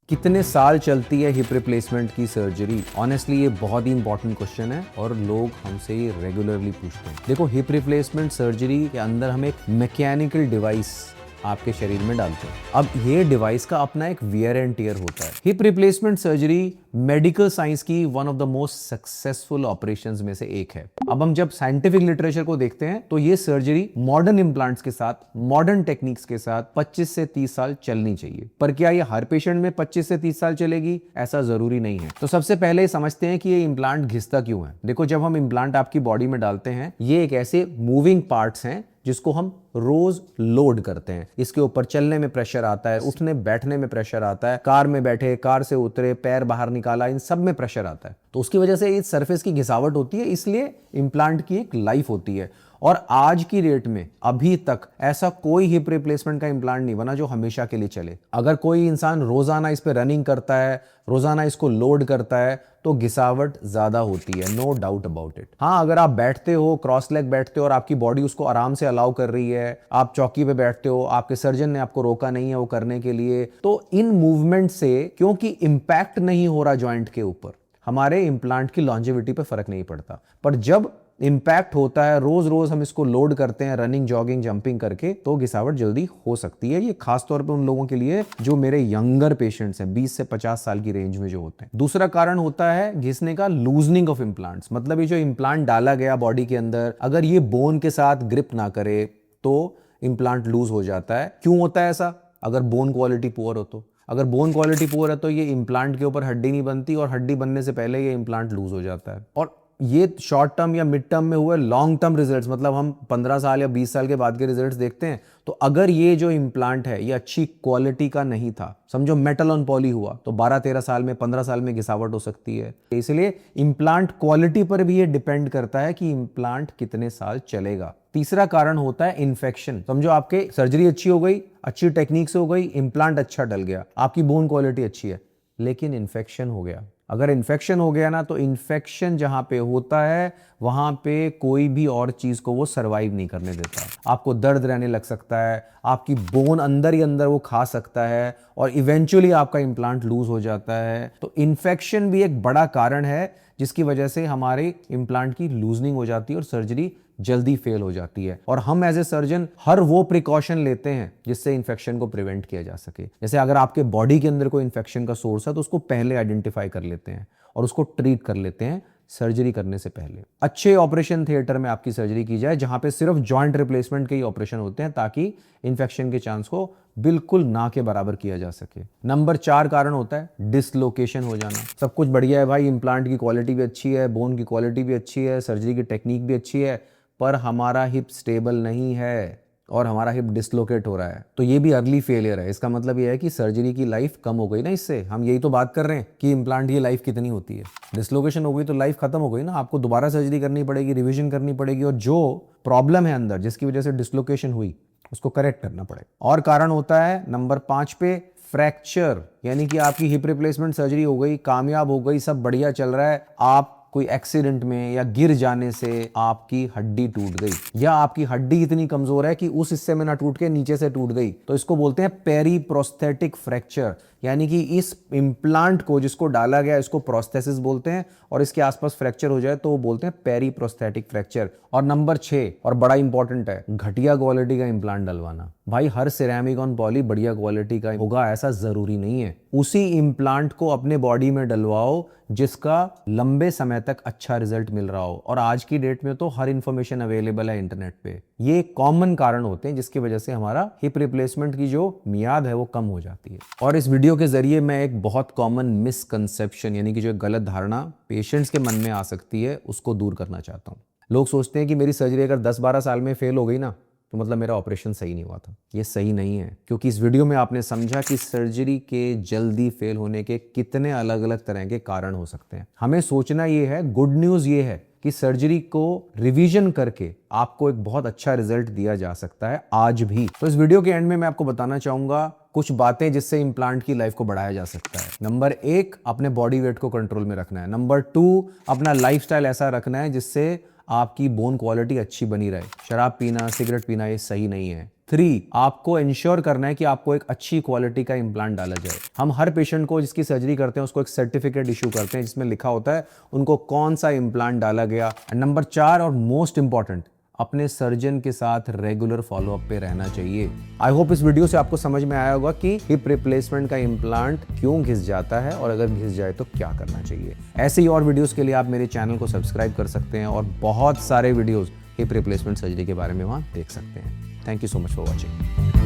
कितने साल चलती है हिप रिप्लेसमेंट की सर्जरी? ऑनेस्टली ये बहुत ही इंपॉर्टेंट क्वेश्चन है और लोग हमसे ये रेगुलरली पूछते हैं। देखो, हिप रिप्लेसमेंट सर्जरी के अंदर हम एक मैकेनिकल डिवाइस आपके शरीर में डालते हैं। अब ये डिवाइस का अपना एक वियर एंड टियर होता है। Hip replacement surgery medical science की one of the most successful operations में से एक है। अब हम जब साइंटिफिक लिटरेचर को देखते हैं तो ये सर्जरी मॉडर्न इंप्लांट्स के साथ, मॉडर्न टेक्निक्स के साथ 25 से 30 साल चलनी चाहिए। पर क्या ये हर पेशेंट में 25 से 30 साल चलेगी? ऐसा जरूरी नहीं है। तो सबसे पहले समझते हैं कि ये इम्प्लांट घिसता क्यों है। देखो, जब हम इम्प्लांट आपकी बॉडी में डालते हैं, ये एक ऐसे मूविंग पार्ट्स हैं जिसको हम रोज लोड करते हैं। इसके ऊपर चलने में प्रेशर आता है, उठने बैठने में प्रेशर आता है, कार में बैठे, कार से उतरे, पैर बाहर निकाला, इन सब में प्रेशर आता है। तो उसकी वजह से इस सरफेस की घिसावट होती है, इसलिए इंप्लांट की एक लाइफ होती है। और आज की डेट में अभी तक ऐसा कोई हिप रिप्लेसमेंट का इंप्लांट नहीं बना जो हमेशा के लिए चले। अगर कोई इंसान रोजाना इस पे रनिंग करता है, रोजाना इसको लोड करता है, तो घिसावट ज्यादा होती है, नो डाउट अबाउट इट। हाँ, अगर आप बैठते हो, क्रॉस लेग बैठते हो और आपकी बॉडी उसको आराम से अलाउ कर रही है, आप चौकी पे बैठते हो, आपके सर्जन ने आपको रोका नहीं है वो करने के लिए, तो इन मूवमेंट से क्योंकि इंपैक्ट नहीं हो रहा जॉइंट के ऊपर, हमारे इंप्लांट की लॉन्जेविटी पे फर्क नहीं पड़ता। पर जब इंपैक्ट होता है, रोज रोज हम इसको लोड करते हैं रनिंग, जॉगिंग, जंपिंग करके, तो घिसावट जल्दी हो सकती है। ये खास तौर पे उन लोगों के लिए जो मेरे यंगर पेशेंट्स हैं, 20 से 50 साल की रेंज में जो होते हैं। दूसरा कारण होता है घिसने का लूजनिंग ऑफ इम्प्लांट्स। मतलब ये जो इम्प्लांट डाला गया बॉडी के अंदर, अगर ये बोन के साथ ग्रिप ना करे तो इम्प्लांट लूज हो जाता है। क्यों होता है ऐसा? अगर बोन क्वालिटी पुअर हो तो। अगर बोन क्वालिटी पुअर है तो ये इम्प्लांट के ऊपर हड्डी नहीं बनती और हड्डी बनने से पहले ये इम्प्लांट लूज हो जाता है। और ये शॉर्ट टर्म या मिड टर्म में हुए लॉन्ग टर्म रिजल्ट्स, मतलब हम 15 साल या 20 साल के बाद के रिजल्ट्स देखते हैं। तो अगर ये जो इम्प्लांट है ये अच्छी क्वालिटी का नहीं था, समझो मेटल ऑन पॉली हुआ, तो 12-13 साल में, 15 साल में घिसावट हो सकती है। इसलिए इम्प्लांट क्वालिटी पर भी ये डिपेंड करता है कि इम्प्लांट कितने साल चलेगा। तीसरा कारण होता है इन्फेक्शन। समझो आपके सर्जरी अच्छी हो गई, अच्छी टेक्निक से हो गई, इम्प्लांट अच्छा डल गया, आपकी बोन क्वालिटी अच्छी है, लेकिन इन्फेक्शन हो गया। अगर इन्फेक्शन हो गया ना, तो इन्फेक्शन जहां पे होता है वहां पे कोई भी और चीज को वो सरवाइव नहीं करने देता। आपको दर्द रहने लग सकता है, आपकी बोन अंदर ही अंदर वो खा सकता है और इवेंचुअली आपका इम्प्लांट लूज हो जाता है। तो इन्फेक्शन भी एक बड़ा कारण है जिसकी वजह से हमारे इम्प्लांट की लूजनिंग हो जाती है और सर्जरी जल्दी फेल हो जाती है। और हम एज ए सर्जन हर वो प्रिकॉशन लेते हैं जिससे इन्फेक्शन को प्रिवेंट किया जा सके। जैसे अगर आपके बॉडी के अंदर कोई इन्फेक्शन का सोर्स है तो उसको पहले आइडेंटिफाई कर लेते हैं और उसको ट्रीट कर लेते हैं सर्जरी करने से पहले। अच्छे ऑपरेशन थिएटर में आपकी सर्जरी की जाए जहां पे सिर्फ जॉइंट रिप्लेसमेंट के ही ऑपरेशन होते हैं, ताकि इन्फेक्शन के चांस को बिल्कुल ना के बराबर किया जा सके। नंबर 4 कारण होता है डिसलोकेशन हो जाना। सब कुछ बढ़िया है भाई, इम्प्लांट की क्वालिटी भी अच्छी है, बोन की क्वालिटी भी अच्छी है, सर्जरी की टेक्निक भी अच्छी है, पर हमारा हिप स्टेबल नहीं है और हमारा हिप डिसलोकेट हो रहा है, तो ये भी अर्ली फेलियर है। इसका मतलब ये है कि सर्जरी की लाइफ कम हो गई ना। इससे हम यही तो बात कर रहे हैं कि इम्प्लांट की लाइफ कितनी होती है। डिसलोकेशन हो गई तो लाइफ खत्म हो गई ना, आपको दोबारा सर्जरी करनी पड़ेगी, रिवीजन करनी पड़ेगी, और जो प्रॉब्लम है अंदर जिसकी वजह से डिसलोकेशन हुई उसको करेक्ट करना पड़ेगा। और कारण होता है नंबर 5 पे फ्रैक्चर, यानी कि आपकी हिप रिप्लेसमेंट सर्जरी हो गई, कामयाब हो गई, सब बढ़िया चल रहा है, आप कोई एक्सीडेंट में या गिर जाने से आपकी हड्डी टूट गई, या आपकी हड्डी इतनी कमजोर है कि उस हिस्से में ना टूट के नीचे से टूट गई, तो इसको बोलते हैं पेरी प्रोस्थेटिक फ्रैक्चर। यानी कि इस इम्प्लांट को जिसको डाला गया इसको प्रोस्थेसिस बोलते हैं, और इसके आसपास फ्रैक्चर हो जाए तो वो बोलते हैं पेरी प्रोस्थेटिक फ्रैक्चर। और नंबर 6 और बड़ा इंपॉर्टेंट है, घटिया क्वालिटी का इम्प्लांट डलवाना। भाई, हर सिरेमिक ऑन पॉली बढ़िया क्वालिटी का होगा ऐसा जरूरी नहीं है। उसी इम्प्लांट को अपने बॉडी में डलवाओ जिसका लंबे समय तक अच्छा रिजल्ट मिल रहा हो। और आज की डेट में तो हर इंफॉर्मेशन अवेलेबल है इंटरनेट पे। ये कॉमन कारण होते हैं जिसकी वजह से हमारा हिप रिप्लेसमेंट की जो मियाद है वो कम हो जाती है। और इस वीडियो के जरिए मैं एक बहुत कॉमन मिसकंसेप्शन, यानी कि जो गलत धारणा पेशेंट्स के मन में आ सकती है, उसको दूर करना चाहता हूँ। लोग सोचते हैं कि मेरी सर्जरी अगर 10-12 साल में फेल हो गई ना, तो मतलब मेरा ऑपरेशन सही नहीं हुआ था। ये सही नहीं है, क्योंकि इस वीडियो में आपने समझा कि सर्जरी के जल्दी फेल होने के कितने अलग अलग तरह के कारण हो सकते हैं। हमें सोचना ये है, गुड न्यूज़ ये है कि सर्जरी को रिवीजन करके आपको एक बहुत अच्छा रिजल्ट दिया जा सकता है आज भी। तो इस वीडियो के एंड में मैं आपको बताना चाहूंगा कुछ बातें जिससे इम्प्लांट की लाइफ को बढ़ाया जा सकता है। नंबर 1, अपने बॉडी वेट को कंट्रोल में रखना है। नंबर 2, अपना लाइफस्टाइल ऐसा रखना है जिससे आपकी बोन क्वालिटी अच्छी बनी रहे। शराब पीना, सिगरेट पीना ये सही नहीं है। 3, आपको इंश्योर करना है कि आपको एक अच्छी क्वालिटी का इम्प्लांट डाला जाए। हम हर पेशेंट को जिसकी सर्जरी करते हैं उसको एक सर्टिफिकेट इशू करते हैं जिसमें लिखा होता है उनको कौन सा इम्प्लांट डाला गया। एंड नंबर 4 और मोस्ट इंपॉर्टेंट, अपने सर्जन के साथ रेगुलर फॉलोअप पे रहना चाहिए। आई होप इस वीडियो से आपको समझ में आया होगा कि हिप रिप्लेसमेंट का इम्प्लांट क्यों घिस जाता है और अगर घिस जाए तो क्या करना चाहिए। ऐसे ही और वीडियोस के लिए आप मेरे चैनल को सब्सक्राइब कर सकते हैं और बहुत सारे वीडियोस हिप रिप्लेसमेंट सर्जरी के बारे में वहां देख सकते हैं। Thank you so much for watching.